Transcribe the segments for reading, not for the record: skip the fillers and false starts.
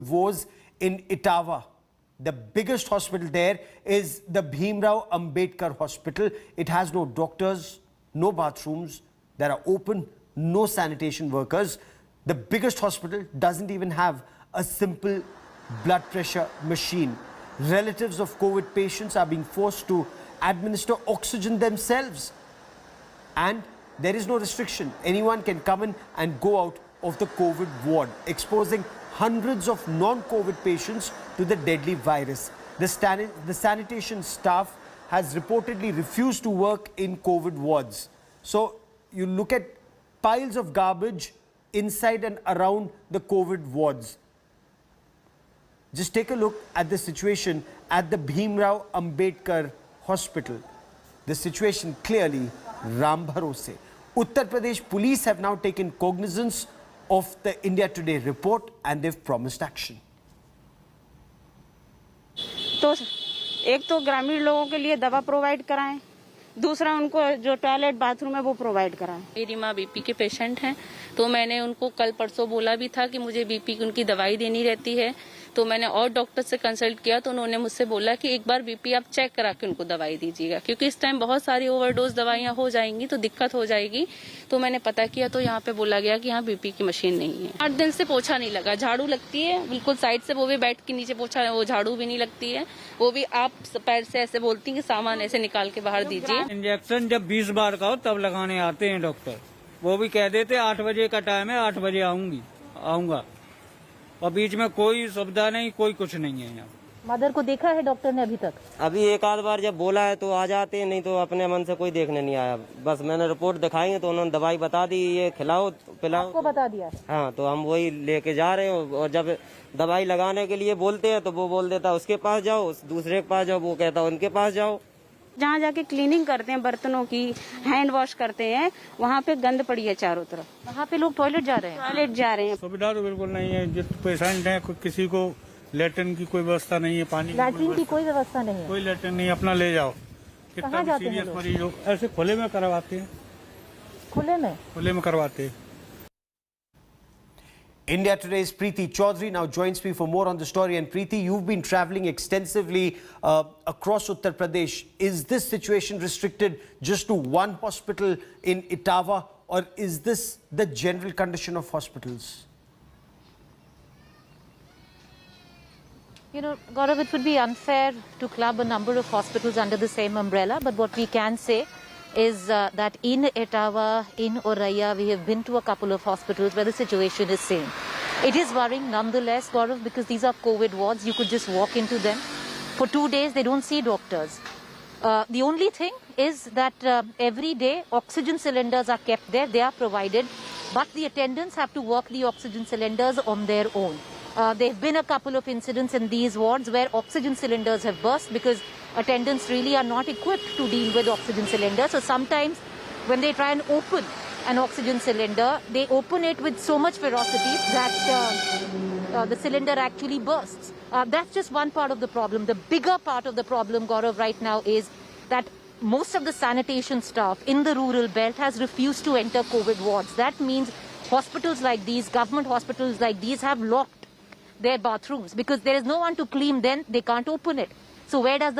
was in Etawah. The biggest hospital there is the Bhimrao Ambedkar Hospital. It has no doctors, no bathrooms that are open, no sanitation workers. The biggest hospital doesn't even have a simple blood pressure machine. Relatives of COVID patients are being forced to administer oxygen themselves. And there is no restriction. Anyone can come in and go out of the COVID ward, exposing hundreds of non-COVID patients to the deadly virus. The sanitation staff has reportedly refused to work in COVID wards. So you look at piles of garbage inside and around the COVID wards. Just take a look at the situation at the Bhimrao Ambedkar Hospital. The situation clearly Ram Bharose. Uttar Pradesh police have now taken cognizance of the India Today report and they've promised action. तो एक तो ग्रामीण लोगों के लिए दवा provide कराएं, दूसरा उनको जो टॉयलेट बाथरूम है वो प्रोवाइड कराएं। मेरी माँ बीपी के पेशेंट हैं, तो मैंने उनको कल परसों बोला भी था कि मुझे बीपी की उनकी दवाई देनी रहती है। तो मैंने और डॉक्टर से कंसल्ट किया तो उन्होंने मुझसे बोला कि एक बार बीपी आप चेक करा के उनको दवाई दीजिएगा, क्योंकि इस टाइम बहुत सारी ओवरडोज दवाइयाँ हो जाएंगी तो दिक्कत हो जाएगी। तो मैंने पता किया तो यहाँ पे बोला गया कि यहाँ बीपी की मशीन नहीं है। 8 दिन से पोछा नहीं लगा, झाड़ू लगती है बिल्कुल साइड से, वो भी बेड के नीचे पोछा, वो झाड़ू भी नहीं लगती है, वो भी आप पैर से ऐसे बोलती है कि सामान ऐसे निकाल के बाहर दीजिए। इंजेक्शन जब 20 बार का हो तब लगाने आते हैं डॉक्टर, वो भी कह देते 8 बजे का टाइम है, 8 बजे आऊंगा, और बीच में कोई सुविधा नहीं, कोई कुछ नहीं है यहाँ। मदर को देखा है डॉक्टर ने अभी तक? अभी एक आध बार जब बोला है तो आ जाते हैं, नहीं तो अपने मन से कोई देखने नहीं आया। बस मैंने रिपोर्ट दिखाई है तो उन्होंने दवाई बता दी, ये खिलाओ पिलाओ। आपको बता दिया? हाँ, तो हम वही लेके जा रहे हैं। और जब दवाई लगाने के लिए बोलते हैं तो वो बोल देता उसके पास जाओ, दूसरे के पास जाओ, वो कहता उनके पास जाओ। जहाँ जाके क्लीनिंग करते हैं, बर्तनों की हैंड वॉश करते हैं, वहाँ पे गंद पड़ी है चारों तरफ। वहाँ पे लोग टॉयलेट जा रहे हैं। सुविधा तो बिल्कुल नहीं है। जिस पेशेंट है किसी को लैट्रिन की कोई व्यवस्था नहीं है, पानी लैट्रिन की कोई व्यवस्था नहीं है, कोई लैट्रिन नहीं, अपना ले जाओ। कहाँ जाते हैं सीरियस मरीज हो ऐसे खुले में करवाते हैं, खुले में करवाते हैं। India Today's Preeti Chaudhary now joins me for more on the story. And Preeti, you've been travelling extensively across Uttar Pradesh. Is this situation restricted just to one hospital in Etawah, or is this the general condition of hospitals? You know, Gaurav, it would be unfair to club a number of hospitals under the same umbrella, but what we can say is that in Etawah, in Auraiya, we have been to a couple of hospitals where the situation is same. It is worrying nonetheless, Gaurav, because these are COVID wards. You could just walk into them. For 2 days, they don't see doctors. The only thing is that every day, oxygen cylinders are kept there. They are provided, but the attendants have to work the oxygen cylinders on their own. There have been a couple of incidents in these wards where oxygen cylinders have burst because attendants really are not equipped to deal with oxygen cylinders. So sometimes when they try and open an oxygen cylinder, they open it with so much ferocity that the cylinder actually bursts. That's just one part of the problem. The bigger part of the problem, Gaurav, right now is that most of the sanitation staff in the rural belt has refused to enter COVID wards. That means hospitals like these, government hospitals like these, have locked their bathrooms because there is no one to clean, then they can't open it. So where does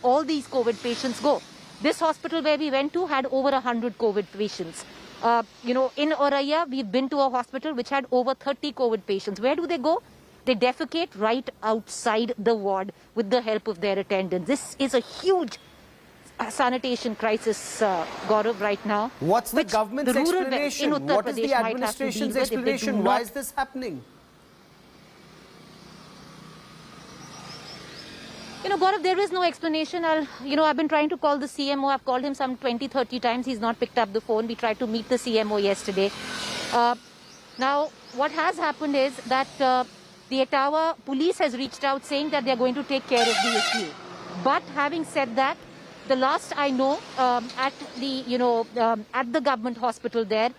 all these COVID patients go? This hospital where we went to had over 100 COVID patients. You know, in Auraiya, we've been to a hospital which had over 30 COVID patients. Where do they go? They defecate right outside the ward with the help of their attendants. This is a huge sanitation crisis, Gaurav, right now. What's the government's explanation? What is the administration's explanation? Why is this happening? You know, Gaurav, there is no explanation. I've been trying to call the CMO. I've called him some 20-30 times. He's not picked up the phone. We tried to meet the CMO yesterday. Now, what has happened is that the Etawah police has reached out saying that they're going to take care of the issue. But having said that, the last I know, at the government hospital there,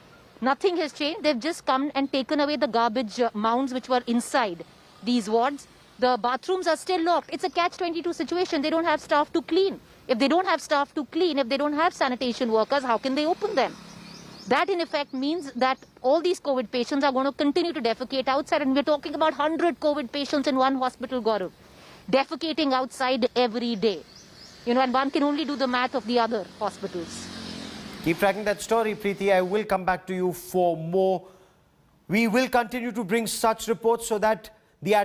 nothing has changed. They've just come and taken away the garbage mounds which were inside these wards. The bathrooms are still locked. It's a catch-22 situation. They don't have staff to clean. If they don't have staff to clean, if they don't have sanitation workers, how can they open them? That in effect means that all these COVID patients are going to continue to defecate outside, and we're talking about 100 COVID patients in one hospital, Gaurav, defecating outside every day. You know, and one can only do the math of the other hospitals. Keep tracking that story, Preeti. I will come back to you for more. We will continue to bring such reports so that the